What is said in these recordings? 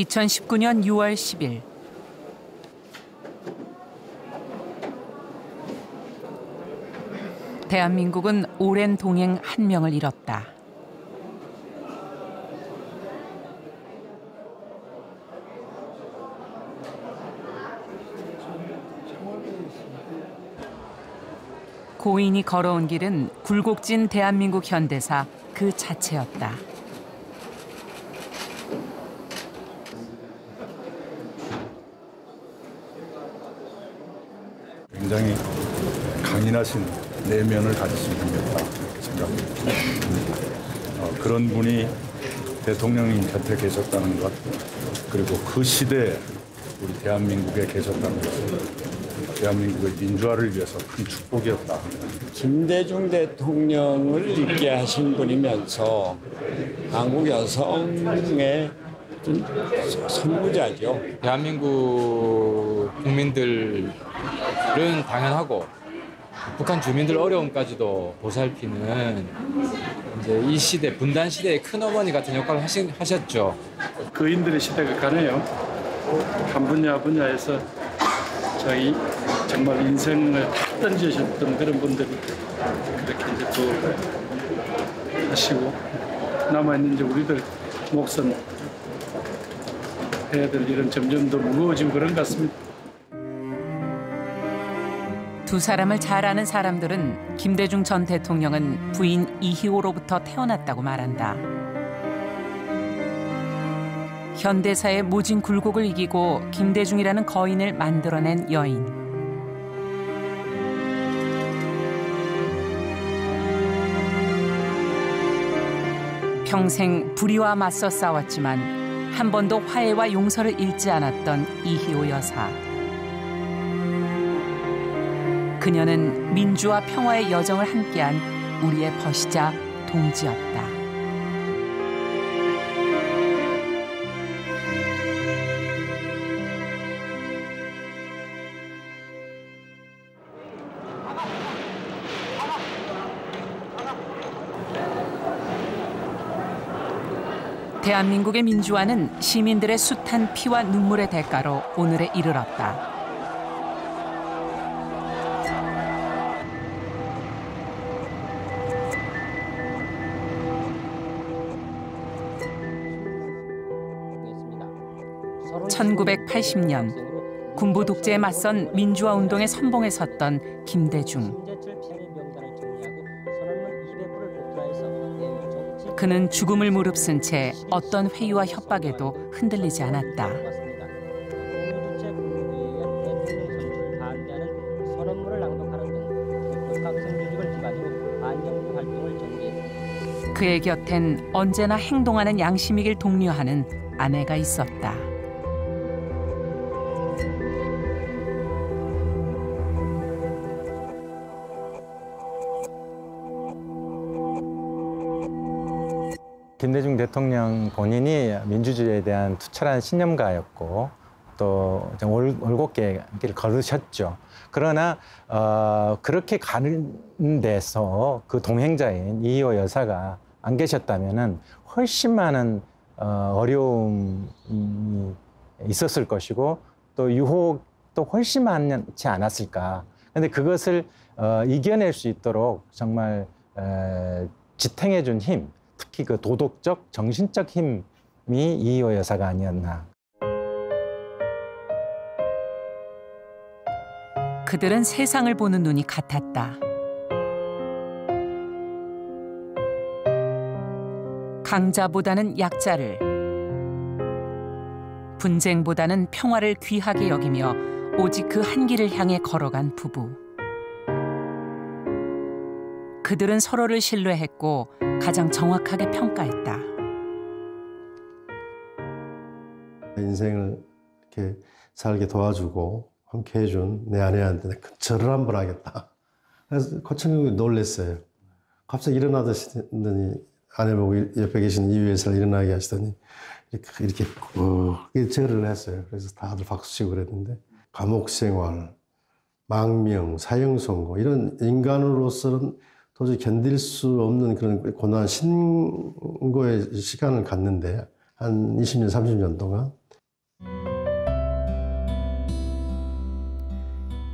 2019년 6월 10일. 대한민국은 오랜 동행 한 명을 잃었다. 고인이 걸어온 길은 굴곡진 대한민국 현대사 그 자체였다. 굉장히 강인하신 내면을 가지신 분이었다 생각합니다. 그런 분이 대통령님 곁에 계셨다는 것, 그리고 그 시대에 우리 대한민국에 계셨다는 것은 대한민국의 민주화를 위해서 큰 축복이었다. 김대중 대통령을 있게 하신 분이면서 한국 여성의 선구자죠. 대한민국 국민들은 당연하고 북한 주민들 어려움까지도 보살피는 이제 이 시대, 분단 시대의 큰어머니 같은 역할을 하셨죠. 거인들의 시대가 가네요. 한 분야에서 자기 정말 인생을 다 던지셨던 그런 분들이 그렇게 이제 또 하시고 남아있는 이제 우리들 몫은 해야 될 일은 점점 더 무거워지고 그런 것 같습니다. 두 사람을 잘 아는 사람들은 김대중 전 대통령은 부인 이희호로부터 태어났다고 말한다. 현대사의 모진 굴곡을 이기고 김대중이라는 거인을 만들어낸 여인. 평생 불의와 맞서 싸웠지만 한 번도 화해와 용서를 잃지 않았던 이희호 여사. 그녀는 민주와 평화의 여정을 함께한 우리의 벗이자 동지였다. 대한민국의 민주화는 시민들의 숱한 피와 눈물의 대가로 오늘에 이르렀다. (1980년) 군부 독재에 맞선 민주화 운동의 선봉에 섰던 김대중. 그는 죽음을 무릅쓴 채 어떤 회유와 협박에도 흔들리지 않았다. 그의 곁엔 언제나 행동하는 양심이길 독려하는 아내가 있었다. 김대중 대통령 본인이 민주주의에 대한 투철한 신념가였고 또 올곧게 길을 걸으셨죠. 그러나 그렇게 가는 데서 그 동행자인 이희호 여사가 안 계셨다면은 훨씬 많은 어려움이 있었을 것이고 또 유혹도 훨씬 많지 않았을까. 근데 그것을 이겨낼 수 있도록 정말 지탱해준 힘, 특히 그 도덕적, 정신적 힘이 이희호 여사가 아니었나. 그들은 세상을 보는 눈이 같았다. 강자보다는 약자를, 분쟁보다는 평화를 귀하게 여기며 오직 그 한 길을 향해 걸어간 부부. 그들은 서로를 신뢰했고 가장 정확하게 평가했다. 인생을 이렇게 살게 도와주고 함께 해준 내 아내한테 절을 한번 하겠다. 그래서 고창국이 놀랐어요. 갑자기 일어나더니 아내 보고 옆에 계신 이 여사를 일어나게 하시더니 이렇게 절을 했어요. 그래서 다들 박수치고 그랬는데 감옥 생활, 망명, 사형 선고 이런 인간으로서는 도저히 견딜 수 없는 그런 고난 신고의 시간을 갖는데 한 20년, 30년 동안.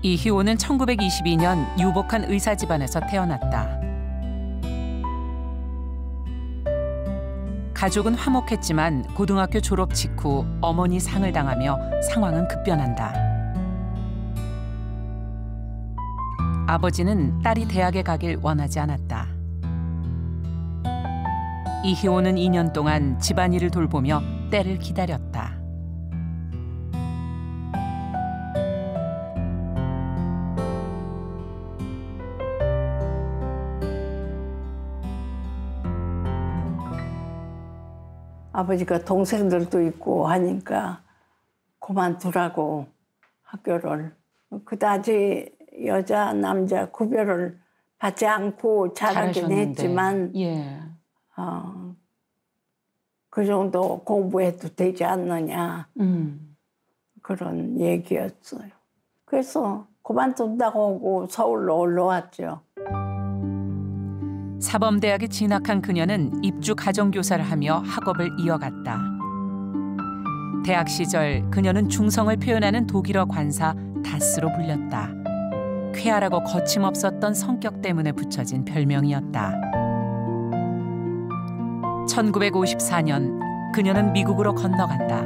이희호는 1922년 유복한 의사 집안에서 태어났다. 가족은 화목했지만 고등학교 졸업 직후 어머니 상을 당하며 상황은 급변한다. 아버지는 딸이 대학에 가길 원하지 않았다. 이희호는 2년 동안 집안일을 돌보며 때를 기다렸다. 아버지가 동생들도 있고 하니까 그만두라고 학교를. 그다지 여자 남자 구별을 받지 않고 잘하긴 했지만 예. 그 정도 공부해도 되지 않느냐 그런 얘기였어요. 그래서 그만둔다고 하고 서울로 올라왔죠. 사범대학에 진학한 그녀는 입주 가정교사를 하며 학업을 이어갔다. 대학 시절 그녀는 중성을 표현하는 독일어 관사 다스로 불렸다. 쾌활하고 거침없었던 성격 때문에 붙여진 별명이었다. 1954년 그녀는 미국으로 건너간다.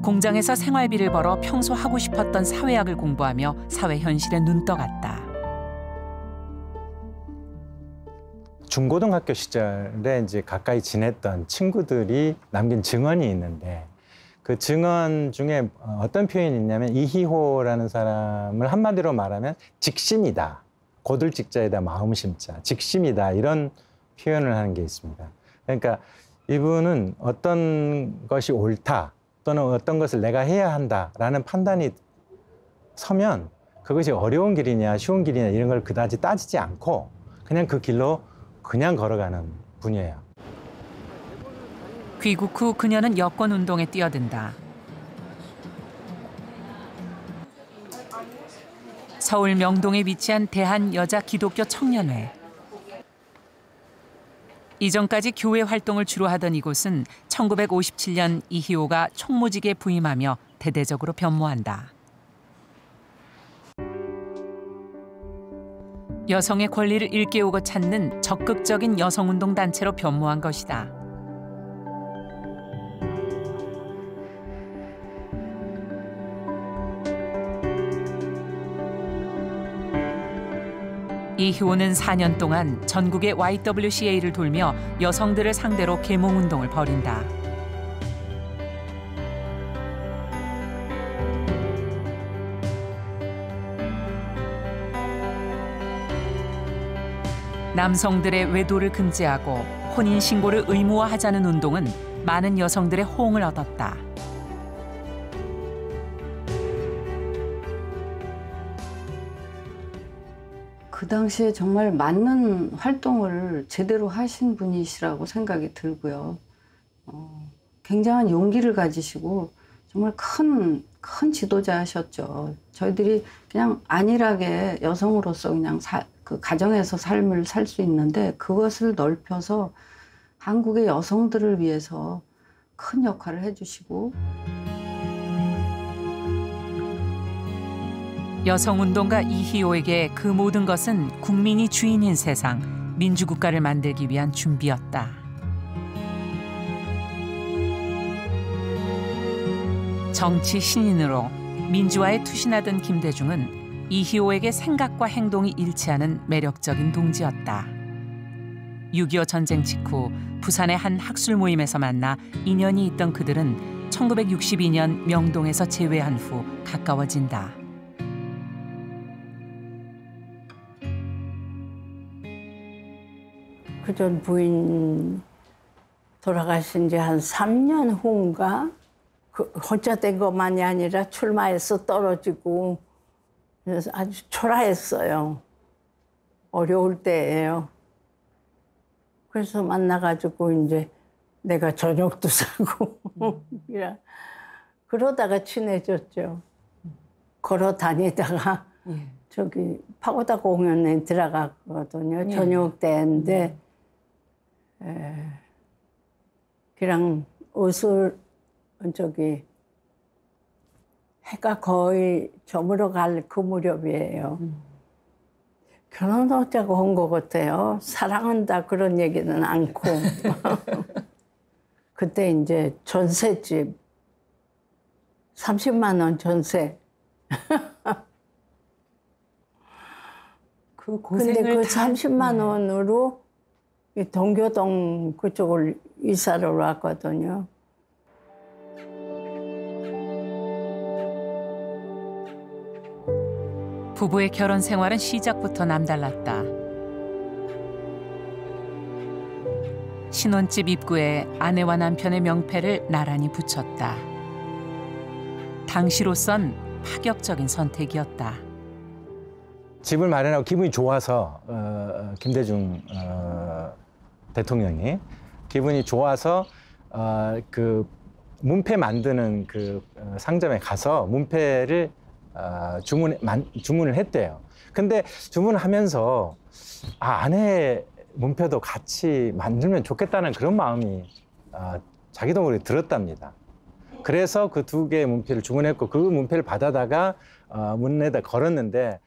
공장에서 생활비를 벌어 평소 하고 싶었던 사회학을 공부하며 사회 현실에 눈 떠갔다. 중고등학교 시절에 이제 가까이 지냈던 친구들이 남긴 증언이 있는데 그 증언 중에 어떤 표현이 있냐면 이희호라는 사람을 한마디로 말하면 직심이다. 고들 직자에다 마음 심자. 직심이다. 이런 표현을 하는 게 있습니다. 그러니까 이분은 어떤 것이 옳다 또는 어떤 것을 내가 해야 한다라는 판단이 서면 그것이 어려운 길이냐 쉬운 길이냐 이런 걸 그다지 따지지 않고 그냥 그 길로 그냥 걸어가는 분이에요. 귀국 후 그녀는 여권운동에 뛰어든다. 서울 명동에 위치한 대한여자기독교청년회. 이전까지 교회 활동을 주로 하던 이곳은 1957년 이희호가 총무직에 부임하며 대대적으로 변모한다. 여성의 권리를 일깨우고 찾는 적극적인 여성운동 단체로 변모한 것이다. 이희호는 4년 동안 전국의 YWCA를 돌며 여성들을 상대로 계몽운동을 벌인다. 남성들의 외도를 금지하고 혼인신고를 의무화하자는 운동은 많은 여성들의 호응을 얻었다. 그 당시에 정말 맞는 활동을 제대로 하신 분이시라고 생각이 들고요. 굉장한 용기를 가지시고 정말 큰 지도자셨죠. 저희들이 그냥 안일하게 여성으로서 그냥 그 가정에서 삶을 살 수 있는데 그것을 넓혀서 한국의 여성들을 위해서 큰 역할을 해주시고 여성운동가 이희호에게 그 모든 것은 국민이 주인인 세상, 민주국가를 만들기 위한 준비였다. 정치 신인으로 민주화에 투신하던 김대중은 이희호에게 생각과 행동이 일치하는 매력적인 동지였다. 6.25 전쟁 직후 부산의 한 학술 모임에서 만나 인연이 있던 그들은 1962년 명동에서 재회한 후 가까워진다. 그전 부인 돌아가신 지 한 3년 후인가? 혼자 된 것만이 아니라 출마해서 떨어지고 그래서 아주 초라했어요. 어려울 때예요. 그래서 만나가지고 이제 내가 저녁도 사고 그러다가 친해졌죠. 걸어 다니다가 저기 파고다 공연에 들어갔거든요. 저녁 때인데 그냥 옷을 해가 거의 저물어 갈 그 무렵이에요. 결혼하자고 한 것 같아요. 사랑한다 그런 얘기는 않고. 그때 이제 전셋집 30만 원 전세. 그 고생을 근데 그 30만 원으로 이 동교동 그쪽을 이사를 왔거든요. 부부의 결혼 생활은 시작부터 남달랐다. 신혼집 입구에 아내와 남편의 명패를 나란히 붙였다. 당시로선 파격적인 선택이었다. 집을 마련하고 기분이 좋아서 김대중 대통령이 기분이 좋아서 그 문패 만드는 그 상점에 가서 문패를 주문을 했대요. 근데 주문하면서 아내 문패도 같이 만들면 좋겠다는 그런 마음이 자기도 모르게 들었답니다. 그래서 그 2개의 문패를 주문했고 그 문패를 받아다가 문에다 걸었는데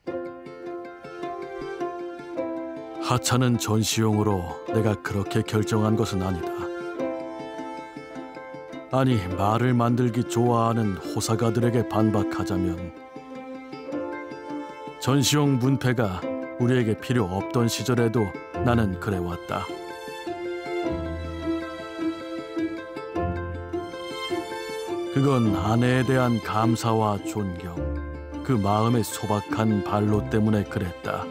하차는 전시용으로 내가 그렇게 결정한 것은 아니다. 아니, 말을 만들기 좋아하는 호사가들에게 반박하자면 전시용 문패가 우리에게 필요 없던 시절에도 나는 그래왔다. 그건 아내에 대한 감사와 존경, 그 마음의 소박한 발로 때문에 그랬다.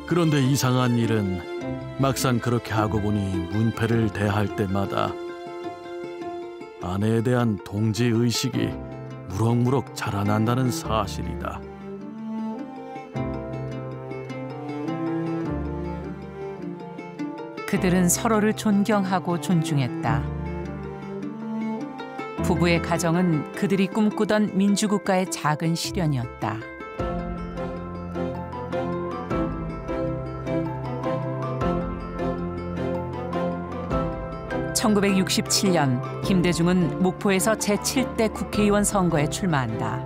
그런데 이상한 일은 막상 그렇게 하고 보니 문패를 대할 때마다 아내에 대한 동지의식이 무럭무럭 자라난다는 사실이다. 그들은 서로를 존경하고 존중했다. 부부의 가정은 그들이 꿈꾸던 민주국가의 작은 실현이었다. (1967년) 김대중은 목포에서 제7대 국회의원 선거에 출마한다.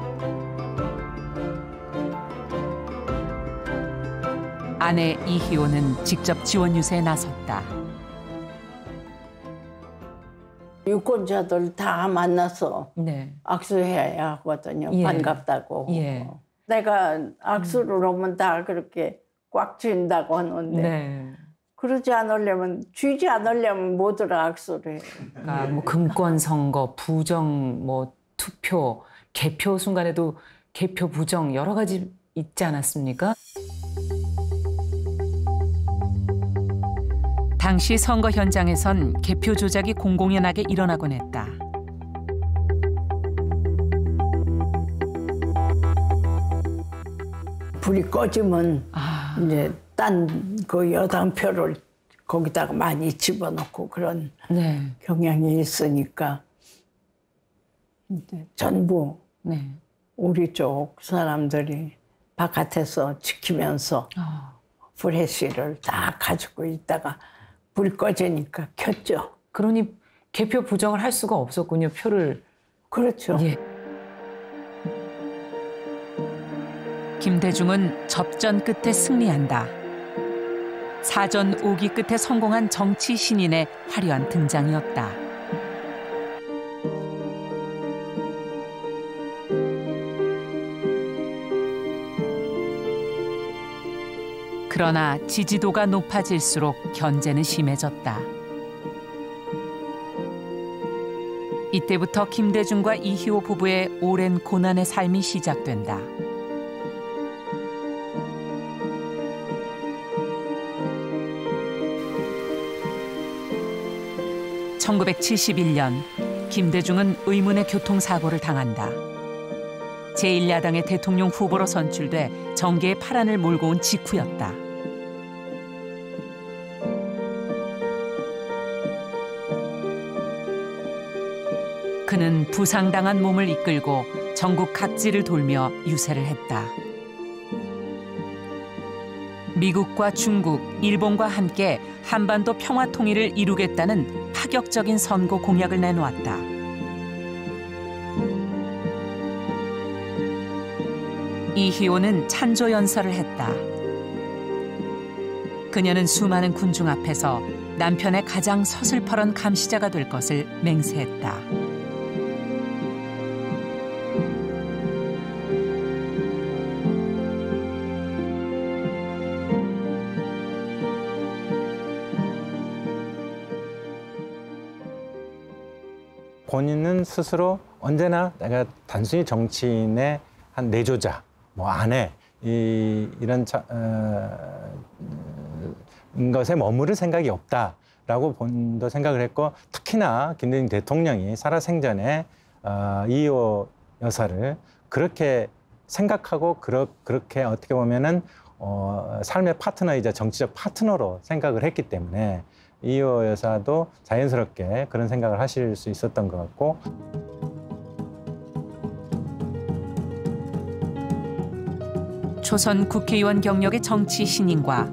아내 이희호는 직접 지원 유세에 나섰다. 유권자들 다 만나서 네. 악수해야 하거든요. 예. 반갑다고. 예. 내가 악수를 하면 다 그렇게 꽉 쥔다고 하는데 네. 그러지 않으려면, 쥐지 않으려면 뭐들 악수를 해요. 그러니까 뭐 금권 선거, 부정, 뭐 투표, 개표 순간에도 개표 부정 여러 가지 있지 않았습니까? 당시 선거 현장에선 개표 조작이 공공연하게 일어나곤 했다. 불이 꺼지면 이제 딴 그 여당표를 거기다가 많이 집어넣고 그런 네. 경향이 있으니까 이제 전부 네. 우리 쪽 사람들이 바깥에서 지키면서 프레시를 다 가지고 있다가 불 꺼지니까 켰죠. 그러니 개표 부정을 할 수가 없었군요. 표를. 그렇죠. 예. 김대중은 접전 끝에 승리한다. 사전 5기 끝에 성공한 정치 신인의 화려한 등장이었다. 그러나 지지도가 높아질수록 견제는 심해졌다. 이때부터 김대중과 이희호 부부의 오랜 고난의 삶이 시작된다. (1971년) 김대중은 의문의 교통사고를 당한다. 제1야당의 대통령 후보로 선출돼 정계의 파란을 몰고 온 직후였다. 그는 부상당한 몸을 이끌고 전국 각지를 돌며 유세를 했다. 미국과 중국, 일본과 함께 한반도 평화 통일을 이루겠다는 파격적인 선거 공약을 내놓았다. 이희호는 찬조 연설을 했다. 그녀는 수많은 군중 앞에서 남편의 가장 서슬퍼런 감시자가 될 것을 맹세했다. 본인은 스스로 언제나 내가 단순히 정치인의 한 내조자, 뭐 아내 이런 것에 머무를 생각이 없다라고 본인도 생각을 했고, 특히나 김대중 대통령이 살아생전에 이희호 여사를 그렇게 생각하고 그렇게 어떻게 보면은 삶의 파트너이자 정치적 파트너로 생각을 했기 때문에 이희호 여사도 자연스럽게 그런 생각을 하실 수 있었던 것 같고. 초선 국회의원 경력의 정치 신인과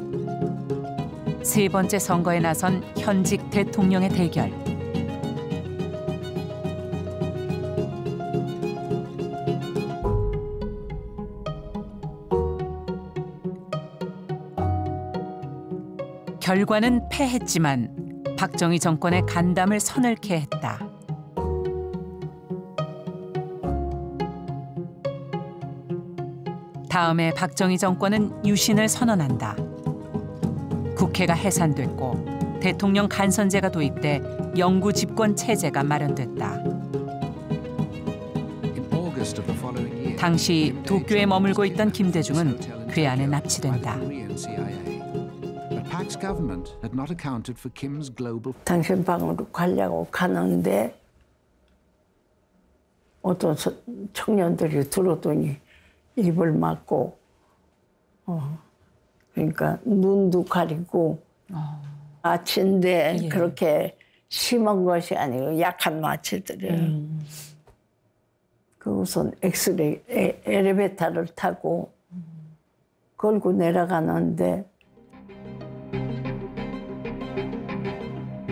세 번째 선거에 나선 현직 대통령의 대결. 결과는 패했지만 박정희 정권의 간담을 서늘케 했다. 다음에 박정희 정권은 유신을 선언한다. 국회가 해산됐고 대통령 간선제가 도입돼 영구 집권 체제가 마련됐다. 당시 도쿄에 머물고 있던 김대중은 괴한에 납치된다. 당신 방으로 가려고 가는데 어떤 청년들이 들어오더니 입을 막고 그러니까 눈도 가리고 마취인데 예. 그렇게 심한 것이 아니고 약한 마취들이에요. 그 우선 엑스레이 엘리베이터를 타고 걸고 내려가는데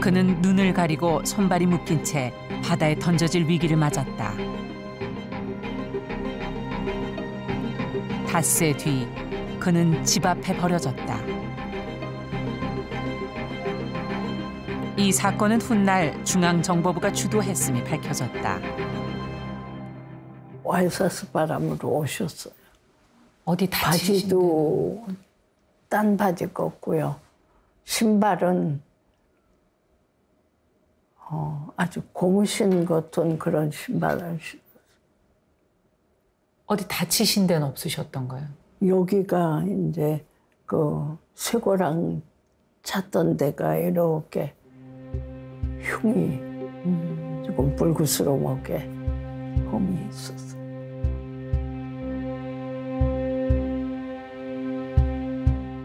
그는 눈을 가리고 손발이 묶인 채 바다에 던져질 위기를 맞았다. 닷새 뒤 그는 집 앞에 버려졌다. 이 사건은 훗날 중앙정보부가 주도했음이 밝혀졌다. 와이셔츠 바람으로 오셨어요. 어디 바지도 딴 바지가 없고요. 신발은 아주 고무신 같은 그런 신발을 신었어요. 어디 다치신 데는 없으셨던가요? 여기가 이제 그 쇠고랑 찼던 데가 이렇게 흉이 조금 불구스러우게 흠이 있었어요.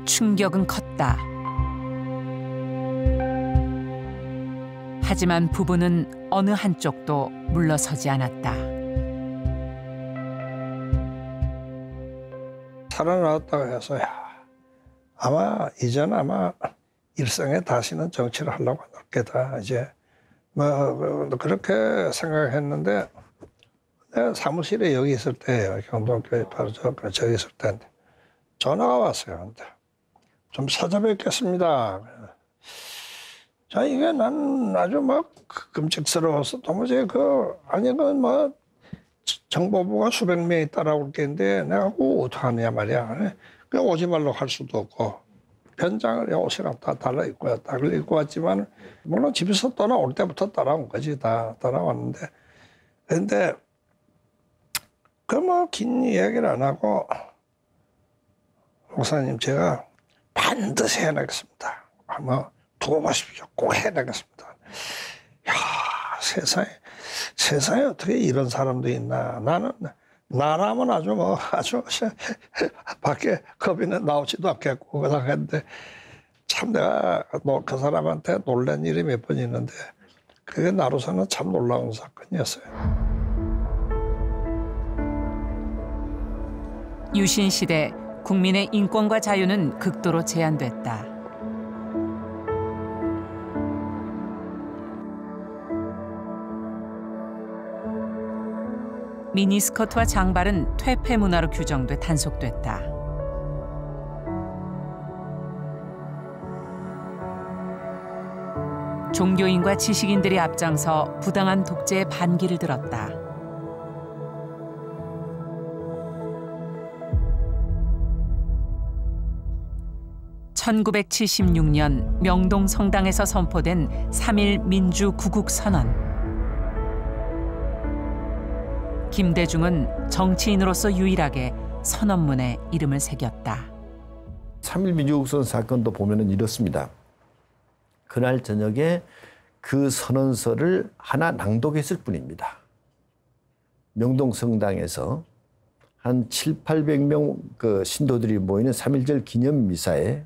충격은 컸다. 하지만 부부는 어느 한쪽도 물러서지 않았다. 살아나왔다고 해서 아마 이제는 아마 일생에 다시는 정치를 하려고 안 할 거다. 이제 뭐 그렇게 생각했는데 내가 사무실에 여기 있을 때예요. 경동교회 바로 저기 있을 때인데 전화가 왔어요. 좀 찾아뵙겠습니다. 자, 이게 난 아주 막 끔찍스러워서 도무지 아니 뭐 정보부가 수백 명이 따라올 게인데 내가 어떡하냐 말이야. 그 오지 말라고 할 수도 없고 변장을 옷이랑 다 달라입고 딱 입고 왔지만 물론 집에서 떠나올 때부터 따라온 거지. 다 따라왔는데 근데 그 뭐 긴 이야기를 안 하고 목사님 제가 반드시 해내겠습니다. 뭐 두고 보십시오. 꼭 해내겠습니다. 야, 세상에 어떻게 이런 사람도 있나. 나라면 아주 밖에 겁이는 나오지도 않겠고 그 생각했는데 참 내가 그 사람한테 놀란 일이 몇 번 있는데 그게 나로서는 참 놀라운 사건이었어요. 유신 시대 국민의 인권과 자유는 극도로 제한됐다. 미니스커트와 장발은 퇴폐 문화로 규정돼 단속됐다. 종교인과 지식인들이 앞장서 부당한 독재의 반기를 들었다. (1976년) 명동 성당에서 선포된 3.1 민주구국선언. 김대중은 정치인으로서 유일하게 선언문에 이름을 새겼다. 3.1 민주국선 사건도 보면은 이렇습니다. 그날 저녁에 그 선언서를 하나 낭독했을 뿐입니다. 명동 성당에서 한 700~800명 그 신도들이 모이는 3.1절 기념 미사에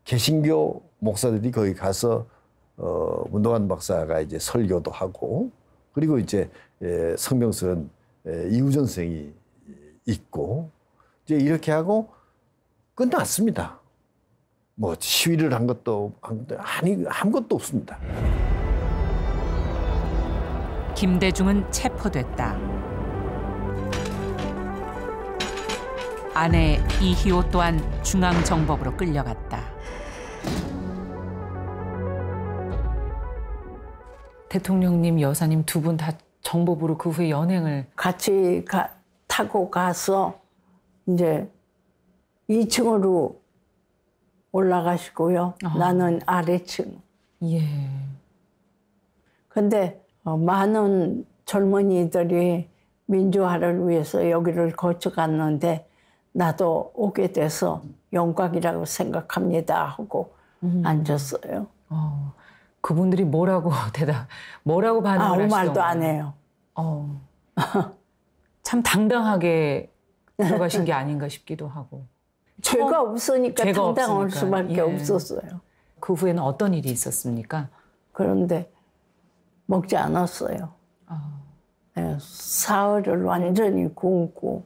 개신교 목사들이 거기 가서 문동환 박사가 이제 설교도 하고, 그리고 이제 성명서는 이우전 선생이 있고, 이제 이렇게 하고 끝났습니다. 뭐 시위를 한 것도 아무것도 없습니다. 김대중은 체포됐다. 아내 이희호 또한 중앙정법으로 끌려갔다. 대통령님, 여사님 두 분 다 정법으로 그 후에 연행을 같이 타고 가서 이제 2층으로 올라가시고요. 나는 아래층. 예. 근데 많은 젊은이들이 민주화를 위해서 여기를 거쳐갔는데 나도 오게 돼서 영광이라고 생각합니다 하고 앉았어요. 그분들이 뭐라고 반응을 아무 하시던가요? 말도 안 해요. 참 당당하게 들어가신 게 아닌가 싶기도 하고. 죄가 없으니까 죄가 당당할 없으니까. 수밖에 예. 없었어요. 그 후에는 어떤 일이 있었습니까? 그런데 먹지 않았어요. 네, 사흘을 완전히 굶고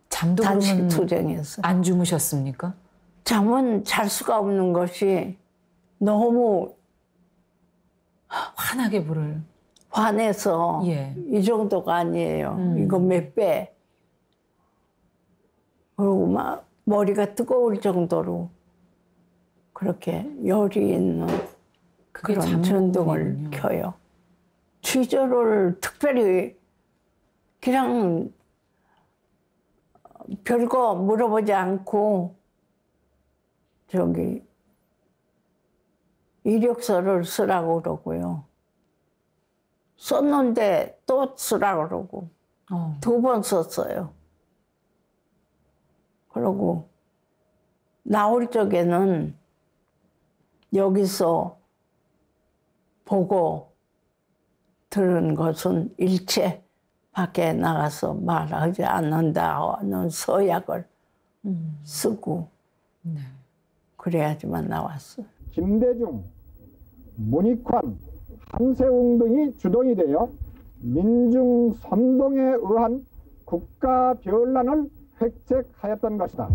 잠도 단식 그러면 투쟁했어요. 안 주무셨습니까? 잠은 잘 수가 없는 것이 너무 환하게 불을 화내서 예. 이 정도가 아니에요. 이거 몇 배. 그리고 막 머리가 뜨거울 정도로 그렇게 열이 있는 그런 전등을 켜요. 취조를 특별히 그냥 별거 물어보지 않고 저기 이력서를 쓰라고 그러고요. 썼는데 또 쓰라고 그러고 2번 썼어요. 그러고 나올 적에는 여기서 보고 들은 것은 일체 밖에 나가서 말하지 않는다는 서약을 쓰고 그래야지만 나왔어요. 김대중, 문익환, 한세웅 등이 주동이 되어 민중 선동에 의한 국가 변란을 획책하였던 것이다.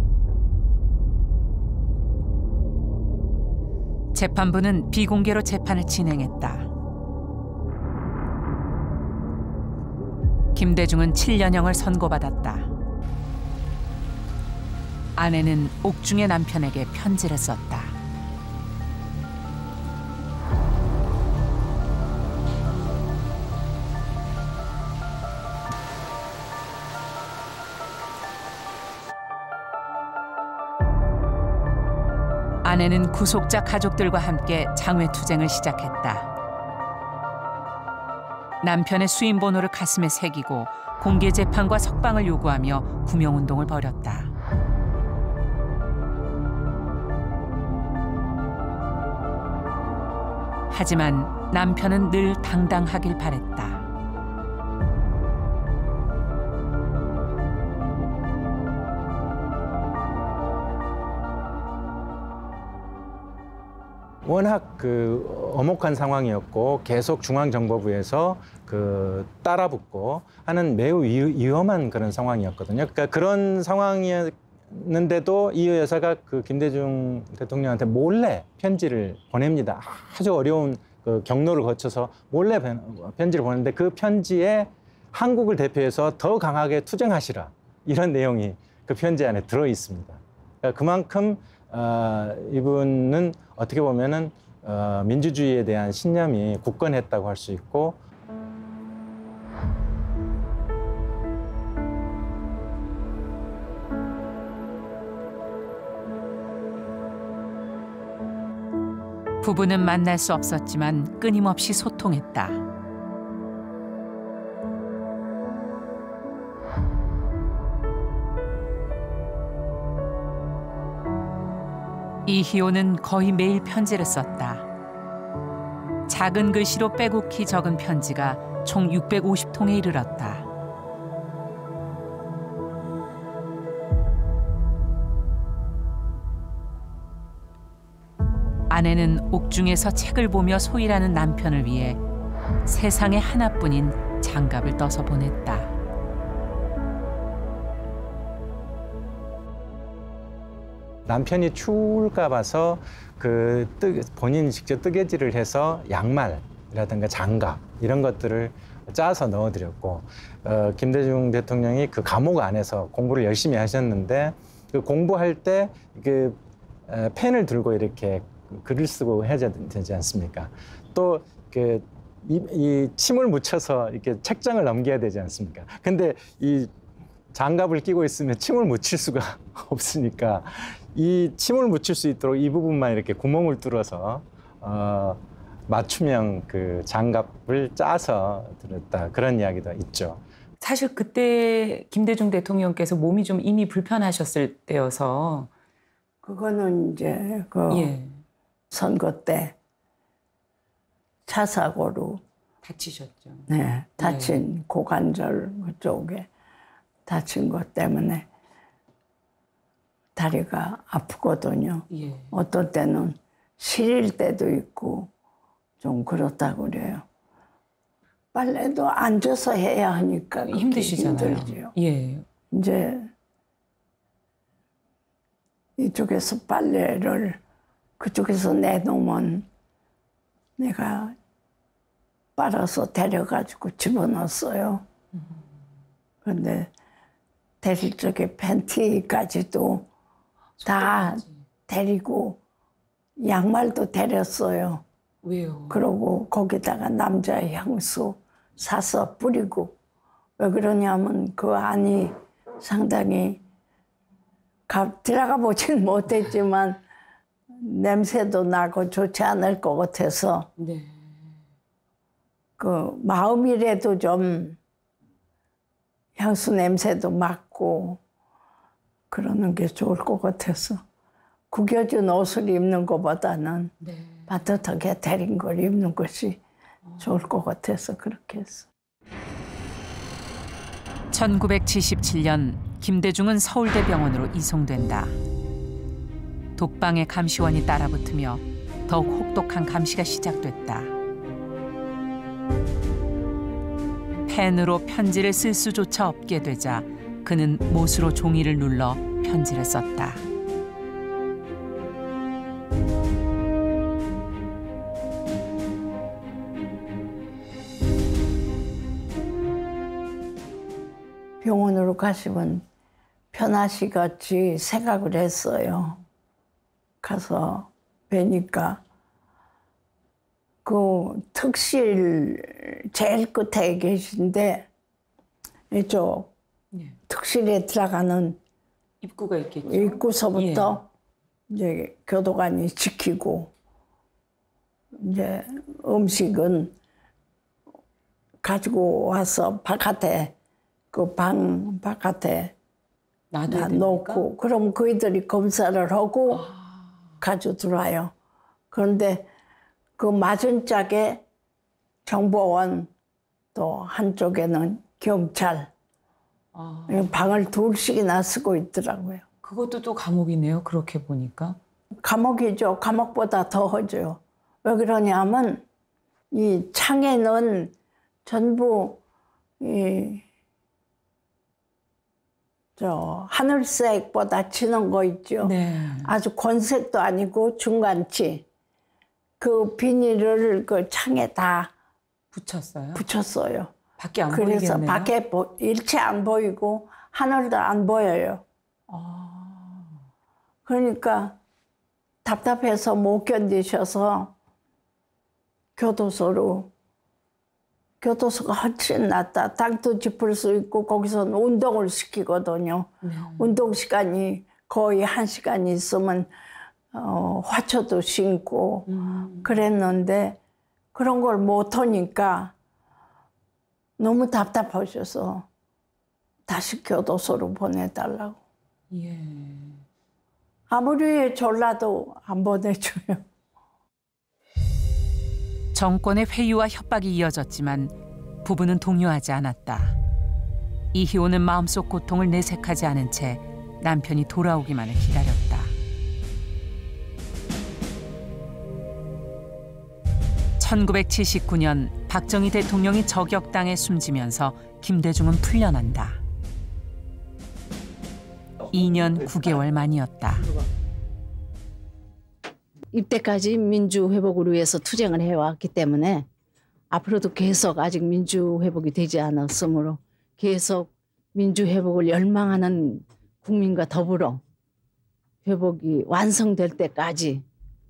재판부는 비공개로 재판을 진행했다. 김대중은 7년형을 선고받았다. 아내는 옥중의 남편에게 편지를 썼다. 아내는 구속자 가족들과 함께 장외투쟁을 시작했다. 남편의 수임번호를 가슴에 새기고 공개 재판과 석방을 요구하며 구명운동을 벌였다. 하지만 남편은 늘 당당하길 바랬다. 워낙 엄혹한 상황이었고 계속 중앙정보부에서 따라붙고 하는 매우 위험한 그런 상황이었거든요. 그러니까 그런 상황이었는데도 이 여사가 김대중 대통령한테 몰래 편지를 보냅니다. 아주 어려운 경로를 거쳐서 몰래 편지를 보냈는데 그 편지에 한국을 대표해서 더 강하게 투쟁하시라 이런 내용이 그 편지 안에 들어 있습니다. 그러니까 그만큼 이분은 어떻게 보면은 민주주의에 대한 신념이 굳건했다고 할 수 있고 부부는 만날 수 없었지만 끊임없이 소통했다. 이희호는 거의 매일 편지를 썼다. 작은 글씨로 빼곡히 적은 편지가 총 650통에 이르렀다. 아내는 옥중에서 책을 보며 소일하는 남편을 위해 세상에 하나뿐인 장갑을 떠서 보냈다. 남편이 추울까 봐서 본인이 직접 뜨개질을 해서 양말이라든가 장갑 이런 것들을 짜서 넣어드렸고 김대중 대통령이 그 감옥 안에서 공부를 열심히 하셨는데 그 공부할 때 펜을 들고 이렇게 글을 쓰고 해야 되지 않습니까? 또 이 침을 묻혀서 이렇게 책장을 넘겨야 되지 않습니까? 근데 이 장갑을 끼고 있으면 침을 묻힐 수가 없으니까 이 침을 묻힐 수 있도록 이 부분만 이렇게 구멍을 뚫어서 맞춤형 장갑을 짜서 들었다 그런 이야기도 있죠. 사실 그때 김대중 대통령께서 몸이 좀 이미 불편하셨을 때여서 그거는 이제 선거 때 차 사고로 다치셨죠. 네, 다친 고관절 그쪽에 다친 것 때문에 다리가 아프거든요. 어떤 때는 시릴 때도 있고 좀 그렇다고 그래요. 빨래도 앉아서 해야 하니까 힘드시잖아요. 힘들죠. 이제 이쪽에서 빨래를 그쪽에서 내놓으면 내가 빨아서 데려가지고 집어넣었어요. 그런데 데릴 적에 팬티까지도 다 데리고 양말도 데렸어요. 왜요? 그러고 거기다가 남자 향수 사서 뿌리고 왜 그러냐면 그 안이 상당히 들어가 보진 못했지만 냄새도 나고 좋지 않을 것 같아서 그 마음이라도 좀 향수 냄새도 맡고 그러는 게 좋을 것 같아서 구겨진 옷을 입는 것보다는 따뜻하게 데린 걸 입는 것이 좋을 것 같아서 그렇게 했어. 1977년 김대중은 서울대병원으로 이송된다. 독방의 감시원이 따라붙으며 더욱 혹독한 감시가 시작됐다. 펜으로 편지를 쓸 수조차 없게 되자 그는 못으로 종이를 눌러 편지를 썼다. 병원으로 가시면 편하시겠지 생각을 했어요. 가서 뵈니까 그 특실 제일 끝에 계신데 이쪽 특실에 들어가는 입구가 있겠죠. 입구서부터 이제 교도관이 지키고 이제 음식은 가지고 와서 바깥에 그 방 바깥에 놓고 그럼 그이들이 검사를 하고 가지고 들어와요. 그런데 그 맞은 짝에 정보원 또 한쪽에는 경찰 방을 둘씩이나 쓰고 있더라고요. 그것도 또 감옥이네요. 그렇게 보니까. 감옥이죠. 감옥보다 더 하죠. 왜 그러냐면 이 창에는 전부 하늘색보다 진한 거 있죠. 네. 아주 권색도 아니고 중간치. 그 비닐을 그 창에 다 붙였어요. 밖에 안 그래서 보이겠네요. 밖에 일체 안 보이고 하늘도 안 보여요. 그러니까 답답해서 못 견디셔서 교도소가 훨씬 낫다. 땅도 짚을 수 있고 거기서는 운동을 시키거든요. 운동 시간이 거의 1시간 있으면 화초도 심고 그랬는데 그런 걸 못하니까 너무 답답하셔서 다시 교도소로 보내달라고. 예. 아무리 졸라도 안 보내줘요. 정권의 회유와 협박이 이어졌지만 부부는 동요하지 않았다. 이희호는 마음속 고통을 내색하지 않은 채 남편이 돌아오기만을 기다렸다. (1979년) 박정희 대통령이 저격당해 숨지면서 김대중은 풀려난다. 2년 9개월 만이었다. 입대까지 민주회복을 위해서 투쟁을 해왔기 때문에 앞으로도 계속 아직 민주회복이 되지 않았으므로 계속 민주회복을 열망하는 국민과 더불어 회복이 완성될 때까지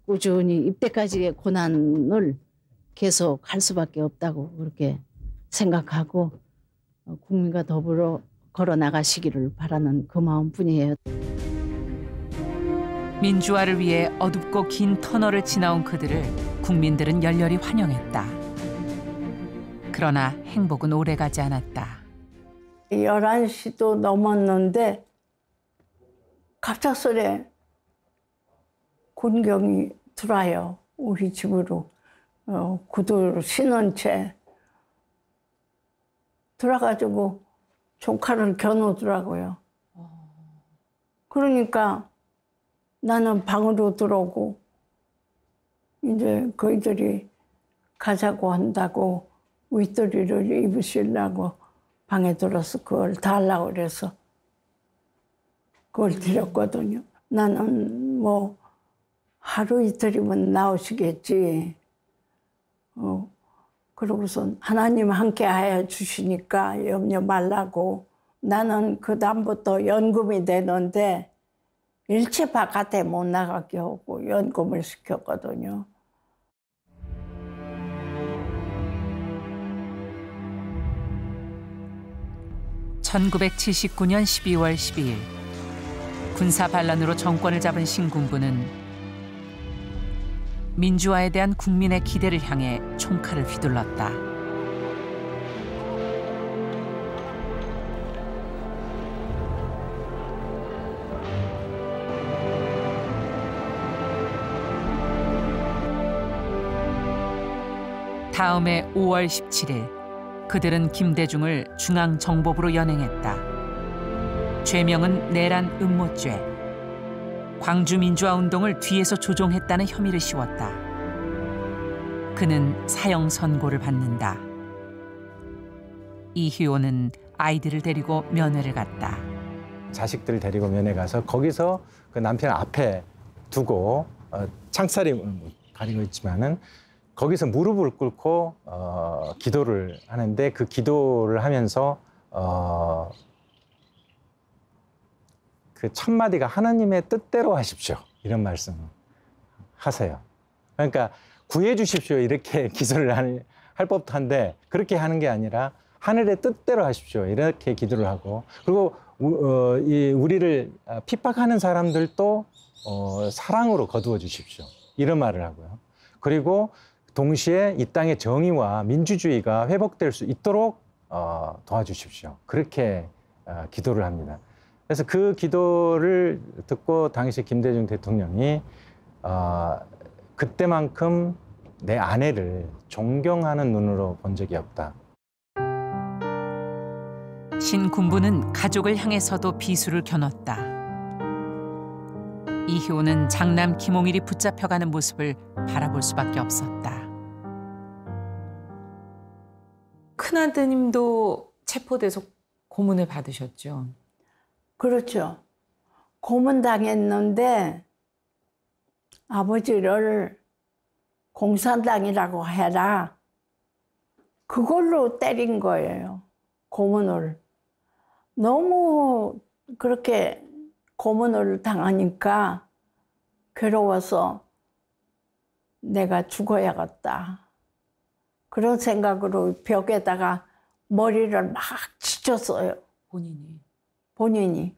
꾸준히 입대까지의 고난을 계속 할 수밖에 없다고 그렇게 생각하고 국민과 더불어 걸어 나가시기를 바라는 그 마음뿐이에요. 민주화를 위해 어둡고 긴 터널을 지나온 그들을 국민들은 열렬히 환영했다. 그러나 행복은 오래가지 않았다. 11시도 넘었는데 갑작스레 군경이 들어와요. 우리 집으로. 구두를 신은 채 들어가지고 조카를 겨누더라고요. 그러니까 나는 방으로 들어오고 이제 그이들이 가자고 한다고 윗도리를 입으시려고 방에 들어서 그걸 달라고 그래서 그걸 드렸거든요. 나는 뭐 하루 이틀이면 나오시겠지. 그러고선 하나님 함께 하여 주시니까 염려 말라고. 나는 그 다음부터 연금이 되는데 일체 바깥에 못 나가게 하고 연금을 시켰거든요. (1979년 12월 12일) 군사 반란으로 정권을 잡은 신군부는 민주화에 대한 국민의 기대를 향해 총칼을 휘둘렀다. 다음해 5월 17일 그들은 김대중을 중앙정보부로 연행했다. 죄명은 내란 음모죄. 광주 민주화운동을 뒤에서 조종했다는 혐의를 씌웠다. 그는 사형 선고를 받는다. 이희호는 아이들을 데리고 면회를 갔다. 자식들 데리고 면회 가서 거기서 그 남편 앞에 두고 창살이 가리고 있지만은 거기서 무릎을 꿇고 기도를 하는데 그 기도를 하면서 그 첫 마디가 하나님의 뜻대로 하십시오 이런 말씀 하세요. 그러니까 구해 주십시오 이렇게 기도를 할 법도 한데 그렇게 하는 게 아니라 하늘의 뜻대로 하십시오 이렇게 기도를 하고 그리고 우리를 핍박하는 사람들도 사랑으로 거두어 주십시오 이런 말을 하고요. 그리고 동시에 이 땅의 정의와 민주주의가 회복될 수 있도록 도와주십시오. 그렇게 기도를 합니다. 그래서 그 기도를 듣고 당시 김대중 대통령이 그때만큼 내 아내를 존경하는 눈으로 본 적이 없다. 신군부는 가족을 향해서도 비수를 겨눴다. 이희호는 장남 김홍일이 붙잡혀가는 모습을 바라볼 수밖에 없었다. 큰아드님도 체포돼서 고문을 받으셨죠? 그렇죠. 고문당했는데 아버지를 공산당이라고 해라. 그걸로 때린 거예요. 고문을. 너무 그렇게 고문을 당하니까 괴로워서 내가 죽어야겠다. 그런 생각으로 벽에다가 머리를 막 치쳤어요. 본인이.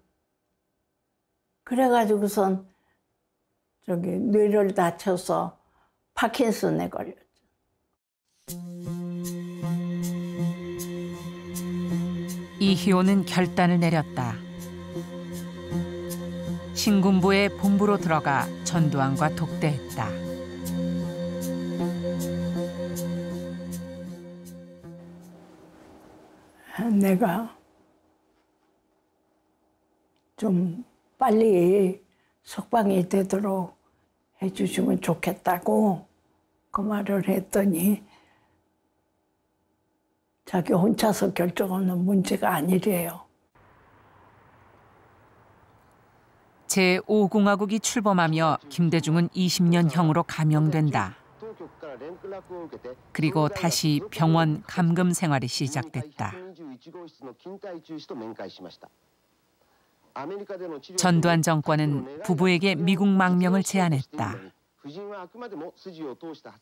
그래가지고선 저기 뇌를 다쳐서 파킨슨에 걸렸죠. 이희호는 결단을 내렸다. 신군부의 본부로 들어가 전두환과 독대했다. 내가 좀 빨리 석방이 되도록 해주시면 좋겠다고 그 말을 했더니 자기 혼자서 결정하는 문제가 아니래요. 제5공화국이 출범하며 김대중은 20년형으로 감형된다. 그리고 다시 병원 감금 생활이 시작됐다. 전두환 정권은 부부에게 미국 망명을 제안했다.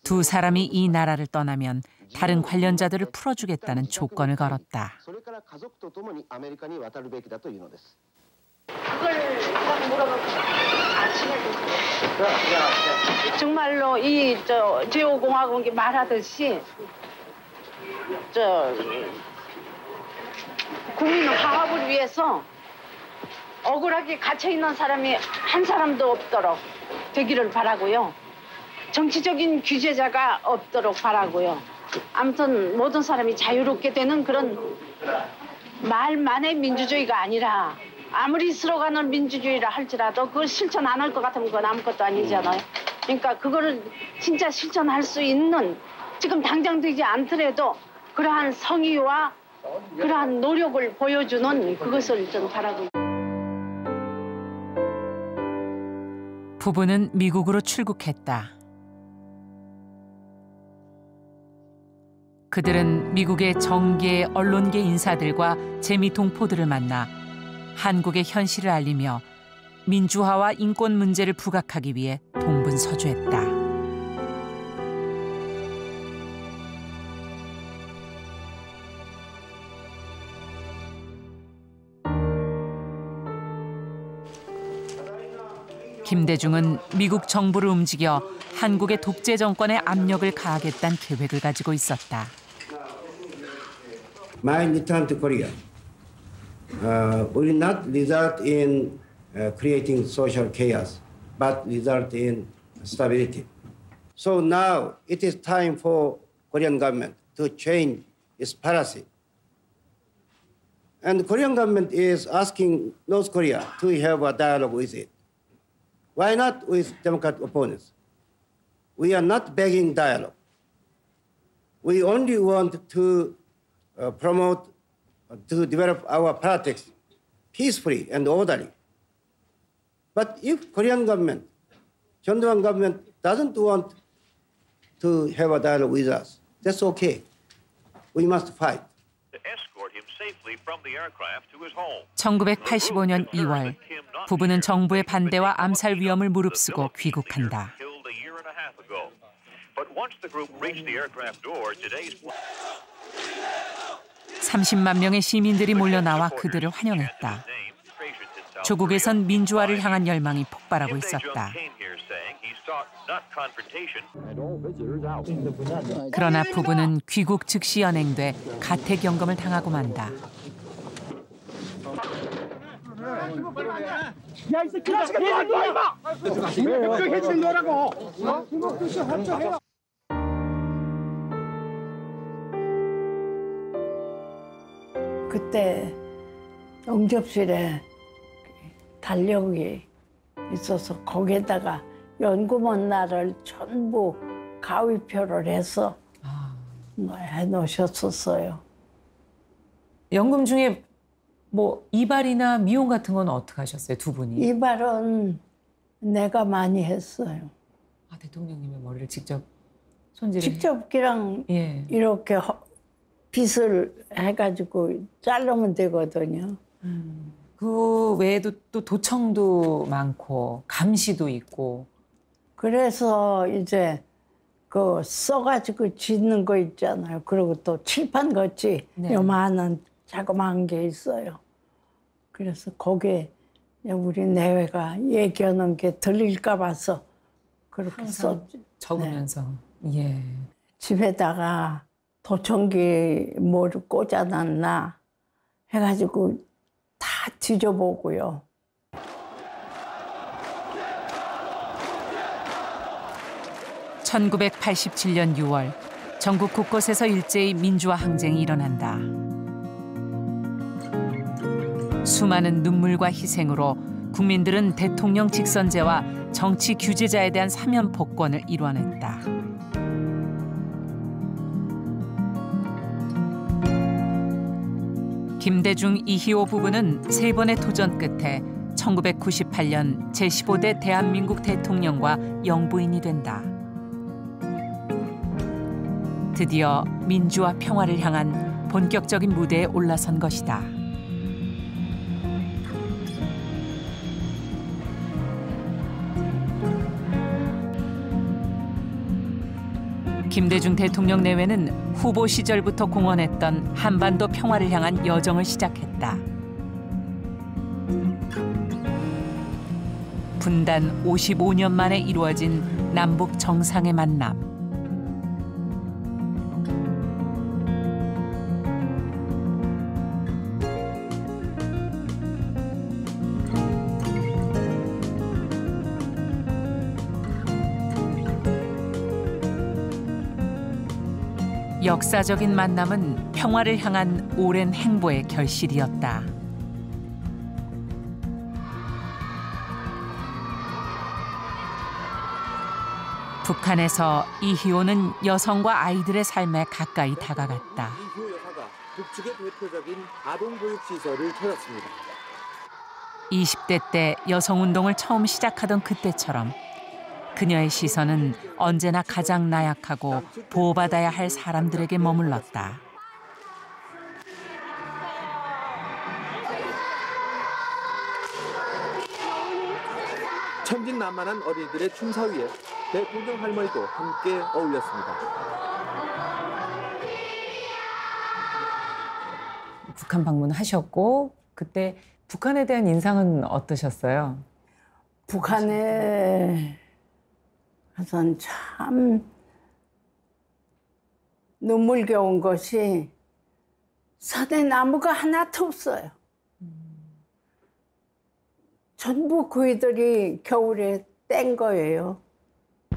두 사람이 이 나라를 떠나면 다른 관련자들을 풀어주겠다는 조건을 걸었다. 그걸 물어보고 정말로 이 제5공화국이 말하듯이 국민의 화합을 위해서 억울하게 갇혀 있는 사람이 한 사람도 없도록 되기를 바라고요. 정치적인 규제자가 없도록 바라고요. 아무튼 모든 사람이 자유롭게 되는 그런 말만의 민주주의가 아니라 아무리 스로건을 민주주의라 할지라도 그걸 실천 안 할 것 같으면 그건 아무것도 아니잖아요. 그러니까 그거를 진짜 실천할 수 있는 지금 당장 되지 않더라도 그러한 성의와 그러한 노력을 보여주는 그것을 좀 바라고. 부부는 미국으로 출국했다. 그들은 미국의 정계, 언론계 인사들과 재미동포들을 만나 한국의 현실을 알리며 민주화와 인권 문제를 부각하기 위해 동분서주했다. 김대중은 미국 정부를 움직여 한국의 독재 정권에 압력을 가하겠다는 계획을 가지고 있었다. My return to Korea will not result in creating social chaos, but result in stability. So now it is time for Korean government to change its policy. And the Korean government is asking North Korea to have a dialogue with it. Why not with Democratic opponents? We are not begging dialogue. We only want to promote, to develop our politics peacefully and orderly. But if Korean government, Chondoan government doesn't want to have a dialogue with us, that's okay. We must fight. 1985년 2월 부부는 정부의 반대와 암살 위험을 무릅쓰고 귀국한다. 30만 명의 시민들이 몰려나와 그들을 환영했다. 조국에선 민주화를 향한 열망이 폭발하고 있었다. 그러나 부부는 귀국 즉시 연행돼 가택연금을 당하고 만다. 야, 이 새끼 자식아, 너 임마! 왜 해줄 너라고? 그때 응접실에 달력이 있어서 거기에다가 연구원 날을 전부 가위표를 해서 해놓으셨었어요. 연금 중에 뭐 이발이나 미용 같은 건 어떻게 하셨어요, 두 분이? 이발은 내가 많이 했어요. 아, 대통령님의 머리를 직접 손질을? 직접 그냥 예. 이렇게 빗을 해가지고 자르면 되거든요. 그 외에도 또 도청도 많고 감시도 있고. 그래서 이제 그 써가지고 짓는 거 있잖아요. 그리고 또 칠판 같이 네. 요만한 자그마한 게 있어요. 그래서 거기에 우리 내외가 얘기하는 게 들릴까 봐서 그렇게 썼지. 적으면서. 예. 집에다가 도청기 뭐를 꽂아놨나 해가지고 다 뒤져보고요. (1987년 6월) 전국 곳곳에서 일제히 민주화 항쟁이 일어난다. 수많은 눈물과 희생으로 국민들은 대통령 직선제와 정치 규제자에 대한 사면 복권을 이뤄냈다. 김대중, 이희호 부부는 세 번의 도전 끝에 1998년 제15대 대한민국 대통령과 영부인이 된다. 드디어 민주화 평화를 향한 본격적인 무대에 올라선 것이다. 김대중 대통령 내외는 후보 시절부터 공언했던 한반도 평화를 향한 여정을 시작했다. 분단 55년 만에 이루어진 남북 정상의 만남. 역사적인 만남은 평화를 향한 오랜 행보의 결실이었다. 북한에서 이희호는 여성과 아이들의 삶에 가까이 다가갔다. 이희호 여사가 북측의 대표적인 아동보육시설을 찾았습니다. 20대 때 여성운동을 처음 시작하던 그때처럼 그녀의 시선은 언제나 가장 나약하고 보호받아야 할 사람들에게 머물렀다. 천진난만한 어린이들의 춤사위에 대통령 할머니도 함께 어울렸습니다. 북한 방문하셨고 그때 북한에 대한 인상은 어떠셨어요? 북한에 가선 참 눈물겨운 것이 산에 나무가 하나도 없어요. 전부 그이들이 겨울에 뗀 거예요.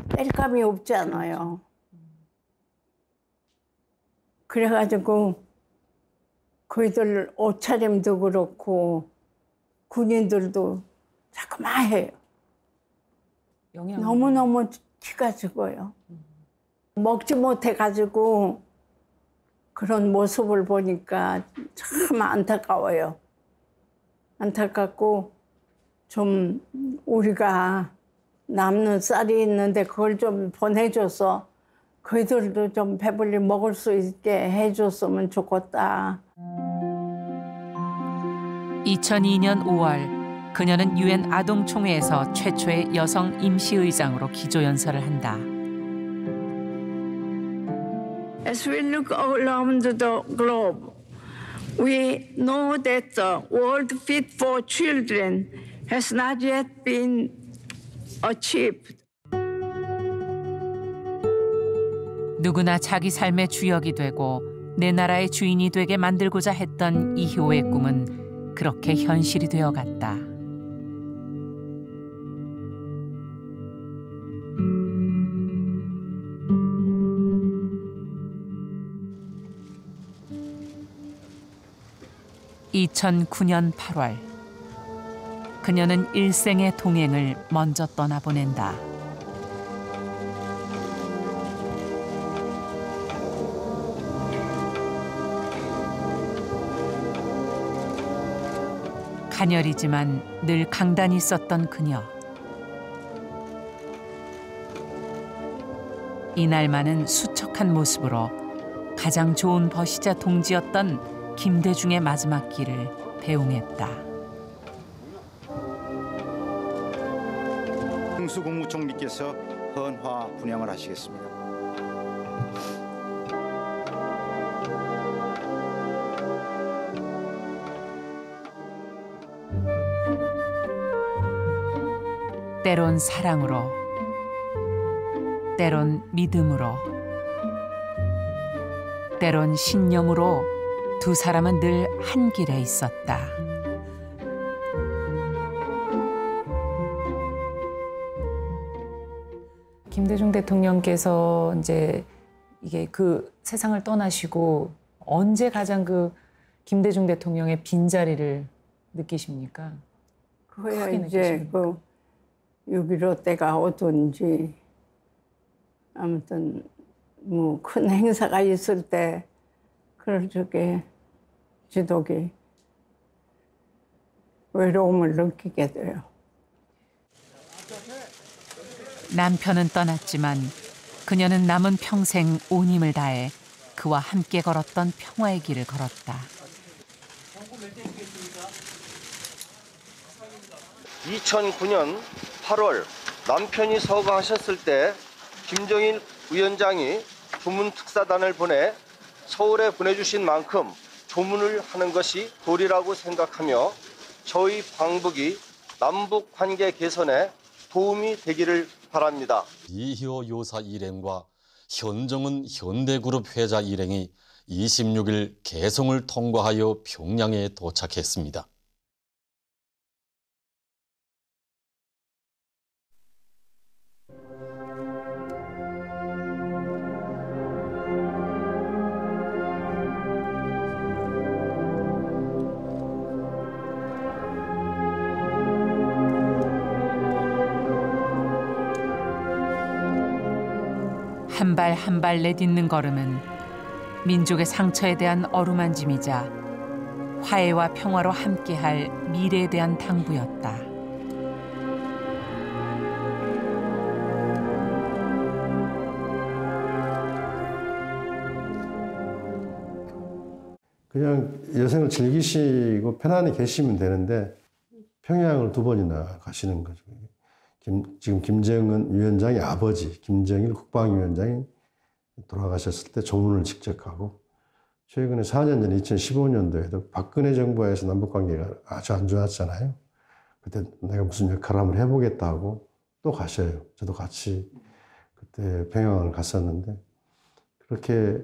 뗄감이 없잖아요. 그래가지고 그이들 옷차림도 그렇고 군인들도 자그마해요. 너무너무 키가 죽어요. 먹지 못해가지고 그런 모습을 보니까 참 안타까워요. 안타깝고 좀 우리가 남는 쌀이 있는데 그걸 좀 보내줘서 그들도 좀 배불리 먹을 수 있게 해줬으면 좋겠다. 2002년 5월 그녀는 유엔 아동총회에서 최초의 여성 임시의장으로 기조연설을 한다. As we look around the globe, we know that the world fit for children has not yet been achieved. 누구나 자기 삶의 주역이 되고 내 나라의 주인이 되게 만들고자 했던 이희호의 꿈은 그렇게 현실이 되어갔다. (2009년 8월) 그녀는 일생의 동행을 먼저 떠나보낸다. 가녀리지만 늘 강단이 있었던 그녀. 이날만은 수척한 모습으로 가장 좋은 버시자 동지였던 김대중의 마지막 길을 배웅했다. 홍수 국무총리께서 헌화 분양을 하시겠습니다. 때론 사랑으로, 때론 믿음으로, 때론 신념으로 두 사람은 늘 한 길에 있었다. 김대중 대통령께서 이제 이게 그 세상을 떠나시고 언제 가장 그 김대중 대통령의 빈자리를 느끼십니까? 그거야 이제 그 6.15 때가 어떤지 아무튼 뭐 큰 행사가 있을 때 그럴 적에 지독이 외로움을 느끼게 돼요. 남편은 떠났지만 그녀는 남은 평생 온 힘을 다해 그와 함께 걸었던 평화의 길을 걸었다. 2009년 8월 남편이 서거하셨을 때 김정일 위원장이 조문 특사단을 보내 서울에 보내주신 만큼 조문을 하는 것이 도리라고 생각하며 저희 방북이 남북 관계 개선에 도움이 되기를 바랍니다. 이희호 요사 일행과 현정은 현대그룹 회자 일행이 26일 개성을 통과하여 평양에 도착했습니다. 한 발 한 발 내딛는 걸음은 민족의 상처에 대한 어루만짐이자 화해와 평화로 함께할 미래에 대한 당부였다. 그냥 여생을 즐기시고 편안히 계시면 되는데 평양을 2번이나 가시는 거죠. 지금 김정은 위원장의 아버지 김정일 국방위원장이 돌아가셨을 때 조문을 직접 하고 최근에 4년 전 2015년도에도 박근혜 정부에서 남북관계가 아주 안 좋았잖아요. 그때 내가 무슨 역할을 한번 해보겠다고 또 가셔요. 저도 같이 그때 평양을 갔었는데 그렇게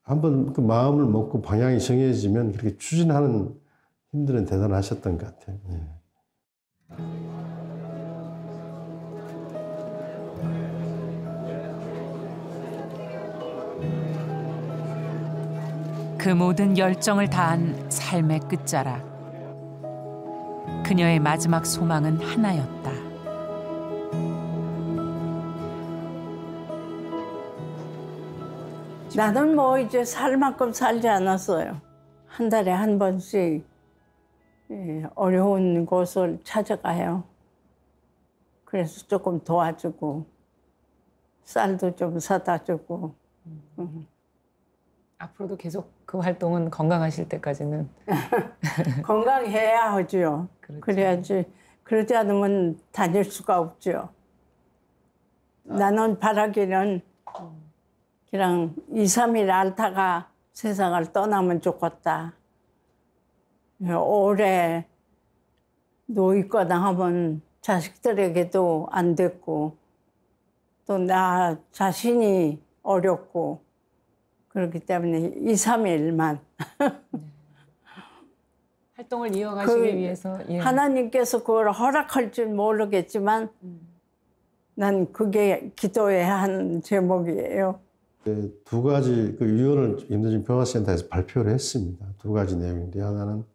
한번 그 마음을 먹고 방향이 정해지면 그렇게 추진하는 힘들은 대단하셨던 것 같아요. 네. 그 모든 열정을 다한 삶의 끝자락. 그녀의 마지막 소망은 하나였다. 나는 뭐 이제 살 만큼 살지 않았어요. 한 달에 한 번씩 어려운 곳을 찾아가요. 그래서 조금 도와주고 쌀도 좀 사다 주고. 앞으로도 계속 그 활동은 건강하실 때까지는 건강해야 하죠. 그렇죠. 그래야지. 그러지 않으면 다닐 수가 없죠. 나는 바라기는 그냥 2, 3일 앓다가 세상을 떠나면 좋겠다. 오래 누워있거나 하면 자식들에게도 안 됐고 또 나 자신이 어렵고 그렇기 때문에 2, 3일만 활동을 이어가시기 위해서 하나님께서 그걸 허락할 줄 모르겠지만 난 그게 기도해야 하는 제목이에요. 2가지 그 유언을 김대중 평화센터에서 발표를 했습니다. 2가지 내용인데 하나는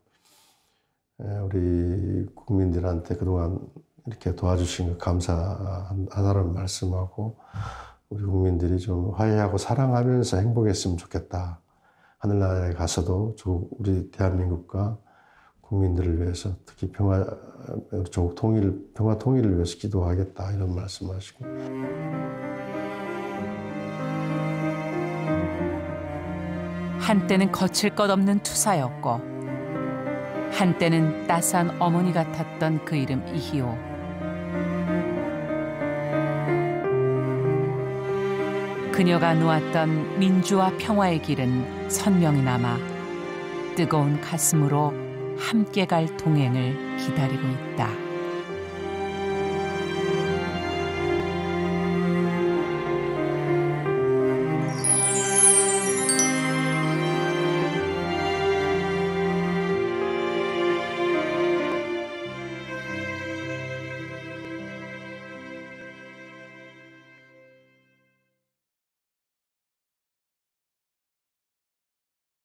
우리 국민들한테 그동안 이렇게 도와주신 것 감사하다는 말씀하고 우리 국민들이 좀 화해하고 사랑하면서 행복했으면 좋겠다. 하늘나라에 가서도 우리 대한민국과 국민들을 위해서 특히 조국 평화 통일을 위해서 기도하겠다 이런 말씀하시고. 한때는 거칠 것 없는 투사였고 한때는 따스한 어머니 같았던 그 이름 이희호. 그녀가 놓았던 민주와 평화의 길은 선명히 남아 뜨거운 가슴으로 함께 갈 동행을 기다리고 있다.